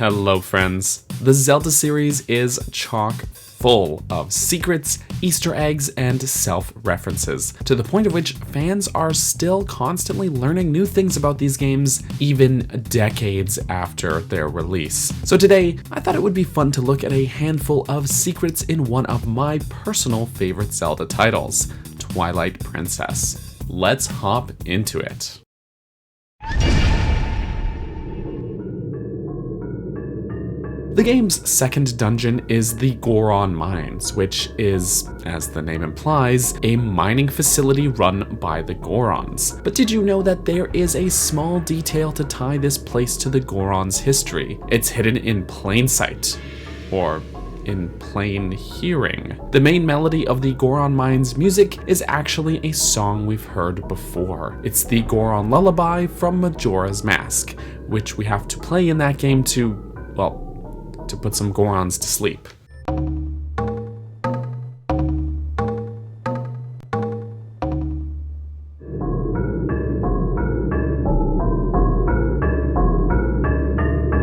Hello friends. The Zelda series is chock full of secrets, Easter eggs, and self-references, to the point at which fans are still constantly learning new things about these games, even decades after their release. So today, I thought it would be fun to look at a handful of secrets in one of my personal favorite Zelda titles, Twilight Princess. Let's hop into it. The game's second dungeon is the Goron Mines, which is, as the name implies, a mining facility run by the Gorons. But did you know that there is a small detail to tie this place to the Gorons' history? It's hidden in plain sight, or in plain hearing. The main melody of the Goron Mines music is actually a song we've heard before. It's the Goron Lullaby from Majora's Mask, which we have to play in that game to put some Gorons to sleep.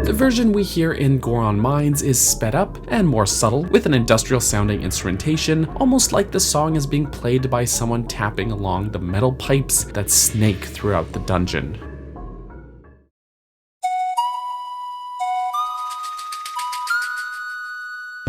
The version we hear in Goron Mines is sped up and more subtle, with an industrial sounding instrumentation, almost like the song is being played by someone tapping along the metal pipes that snake throughout the dungeon.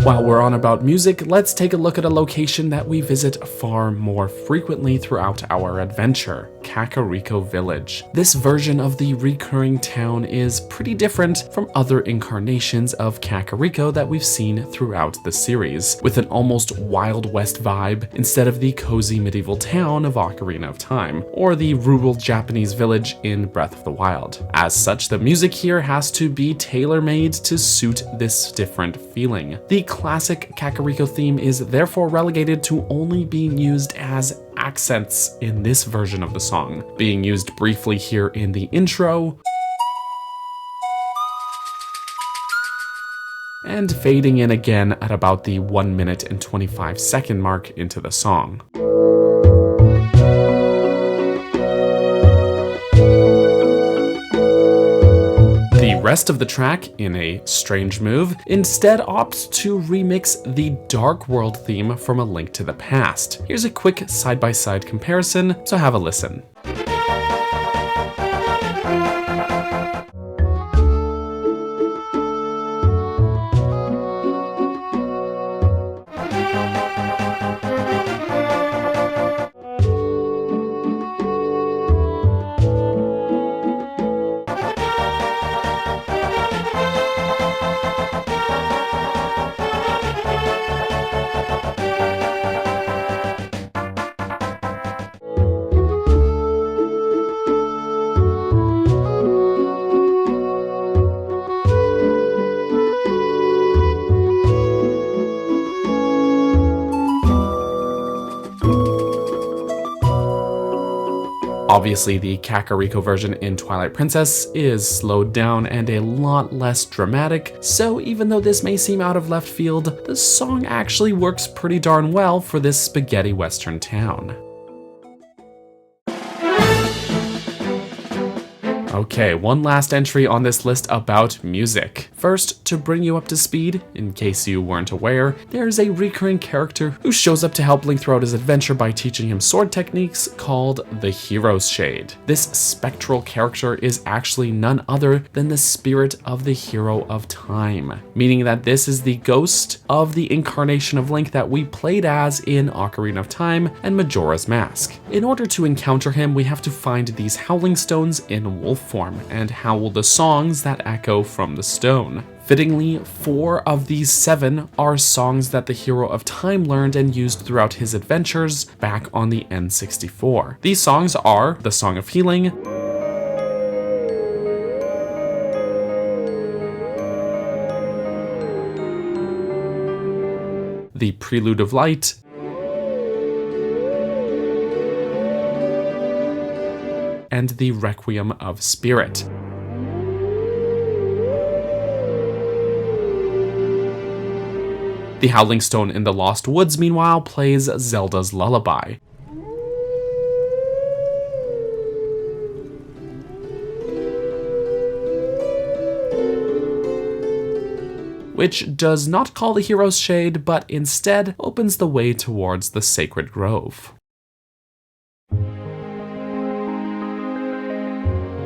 While we're on about music, let's take a look at a location that we visit far more frequently throughout our adventure, Kakariko Village. This version of the recurring town is pretty different from other incarnations of Kakariko that we've seen throughout the series, with an almost Wild West vibe instead of the cozy medieval town of Ocarina of Time, or the rural Japanese village in Breath of the Wild. As such, the music here has to be tailor-made to suit this different feeling. The classic Kakariko theme is therefore relegated to only being used as accents in this version of the song, being used briefly here in the intro, and fading in again at about the 1 minute and 25 second mark into the song. The rest of the track, in a strange move, instead opts to remix the Dark World theme from A Link to the Past. Here's a quick side-by-side comparison, so have a listen. Obviously, the Kakariko version in Twilight Princess is slowed down and a lot less dramatic, so even though this may seem out of left field, the song actually works pretty darn well for this spaghetti western town. Okay, one last entry on this list about music. First, to bring you up to speed, in case you weren't aware, there's a recurring character who shows up to help Link throughout his adventure by teaching him sword techniques called the Hero's Shade. This spectral character is actually none other than the spirit of the Hero of Time, meaning that this is the ghost of the incarnation of Link that we played as in Ocarina of Time and Majora's Mask. In order to encounter him, we have to find these Howling Stones in wolf form and howl the songs that echo from the stone. Fittingly, 4 of these 7 are songs that the Hero of Time learned and used throughout his adventures back on the N64. These songs are the Song of Healing, the Prelude of Light, and the Requiem of Spirit. The Howling Stone in the Lost Woods, meanwhile, plays Zelda's Lullaby. which does not call the heroes shade, but instead opens the way towards the sacred grove.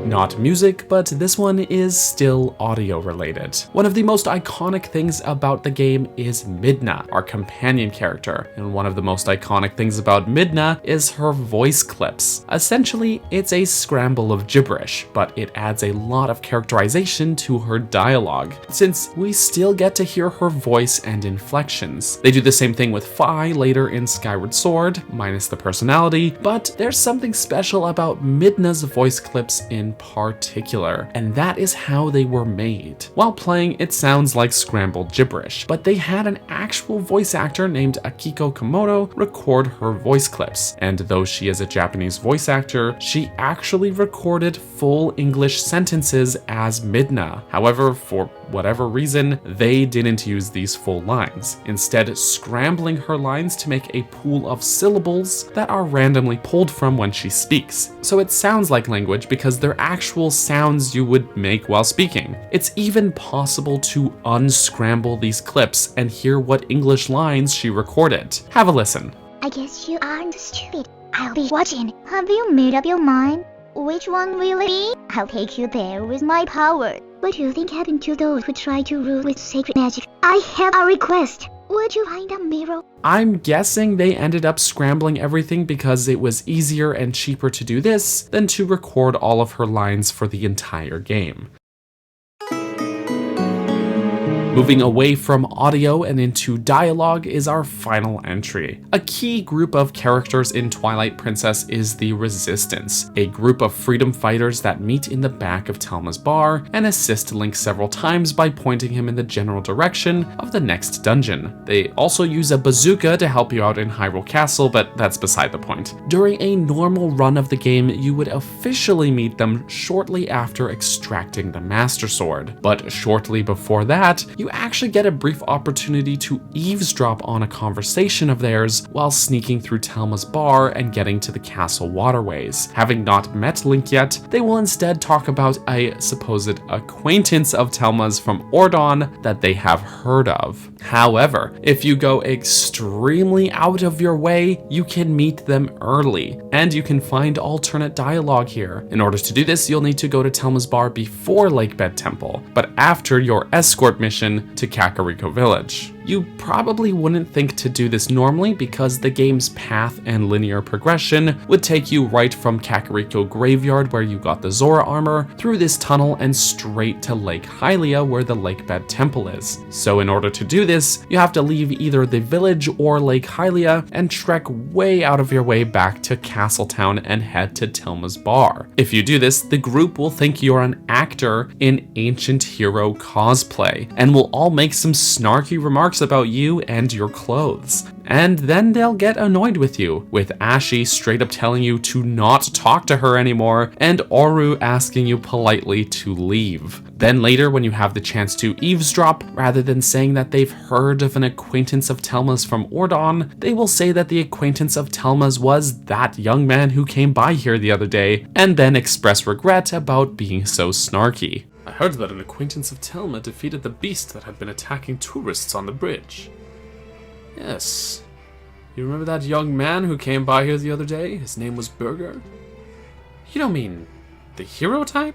Not music, but this one is still audio related. One of the most iconic things about the game is Midna, our companion character, and one of the most iconic things about Midna is her voice clips. Essentially, it's a scramble of gibberish, but it adds a lot of characterization to her dialogue, since we still get to hear her voice and inflections. They do the same thing with Fi later in Skyward Sword, minus the personality, but there's something special about Midna's voice clips in particular, and that is how they were made. While playing, it sounds like scrambled gibberish, but they had an actual voice actor named Akiko Komodo record her voice clips, and though she is a Japanese voice actor, she actually recorded full English sentences as Midna. However, for whatever reason, they didn't use these full lines, instead scrambling her lines to make a pool of syllables that are randomly pulled from when she speaks. So it sounds like language because they're actual sounds you would make while speaking. It's even possible to unscramble these clips and hear what English lines she recorded. Have a listen. I guess you aren't stupid. I'll be watching. Have you made up your mind? Which one will it be? I'll take you there with my power. What do you think happened to those who try to rule with sacred magic? I have a request. Would you find a mirror? I'm guessing they ended up scrambling everything because it was easier and cheaper to do this than to record all of her lines for the entire game. Moving away from audio and into dialogue is our final entry. A key group of characters in Twilight Princess is the Resistance, a group of freedom fighters that meet in the back of Telma's bar and assist Link several times by pointing him in the general direction of the next dungeon. They also use a bazooka to help you out in Hyrule Castle, but that's beside the point. During a normal run of the game, you would officially meet them shortly after extracting the Master Sword, but shortly before that, you actually get a brief opportunity to eavesdrop on a conversation of theirs while sneaking through Telma's bar and getting to the castle waterways. Having not met Link yet, they will instead talk about a supposed acquaintance of Telma's from Ordon that they have heard of. However, if you go extremely out of your way, you can meet them early, and you can find alternate dialogue here. In order to do this, you'll need to go to Telma's bar before Lakebed Temple, but after your escort mission to Kakariko Village. You probably wouldn't think to do this normally because the game's path and linear progression would take you right from Kakariko Graveyard where you got the Zora armor, through this tunnel and straight to Lake Hylia where the Lakebed Temple is. So in order to do this, you have to leave either the village or Lake Hylia and trek way out of your way back to Castletown and head to Telma's bar. If you do this, the group will think you're an actor in ancient hero cosplay and will all make some snarky remarks about you and your clothes. And then they'll get annoyed with you, with Ashy straight up telling you to not talk to her anymore, and Oru asking you politely to leave. Then later, when you have the chance to eavesdrop, rather than saying that they've heard of an acquaintance of Telma's from Ordon, they will say that the acquaintance of Telma's was that young man who came by here the other day, and then express regret about being so snarky. I heard that an acquaintance of Telma defeated the beast that had been attacking tourists on the bridge. Yes. You remember that young man who came by here the other day? His name was Burger? You don't mean the hero type?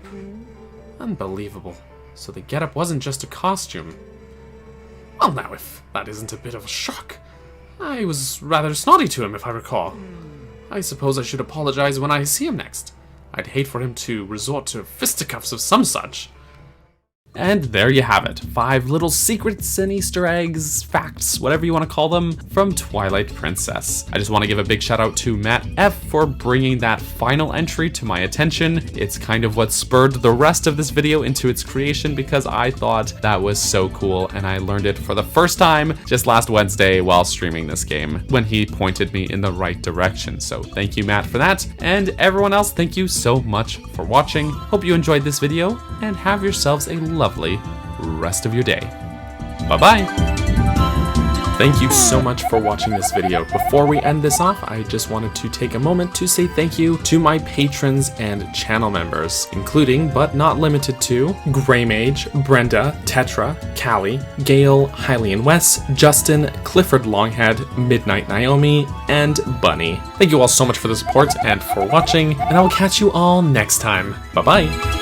Unbelievable. So the getup wasn't just a costume. Well now, if that isn't a bit of a shock. I was rather snotty to him, if I recall. I suppose I should apologize when I see him next. I'd hate for him to resort to fisticuffs of some such. And there you have it, 5 little secrets and Easter eggs, facts, whatever you want to call them, from Twilight Princess. I just want to give a big shout out to Matt F for bringing that final entry to my attention. It's kind of what spurred the rest of this video into its creation because I thought that was so cool and I learned it for the first time just last Wednesday while streaming this game when he pointed me in the right direction. So thank you, Matt, for that. And everyone else, thank you so much for watching. Hope you enjoyed this video and have yourselves a lovely rest of your day. Bye-bye. Thank you so much for watching this video. Before we end this off, I just wanted to take a moment to say thank you to my patrons and channel members, including, but not limited to, Greymage, Brenda, Tetra, Callie, Gail, Hailey and Wes, Justin, Clifford Longhead, Midnight Naomi, and Bunny. Thank you all so much for the support and for watching, and I will catch you all next time. Bye-bye!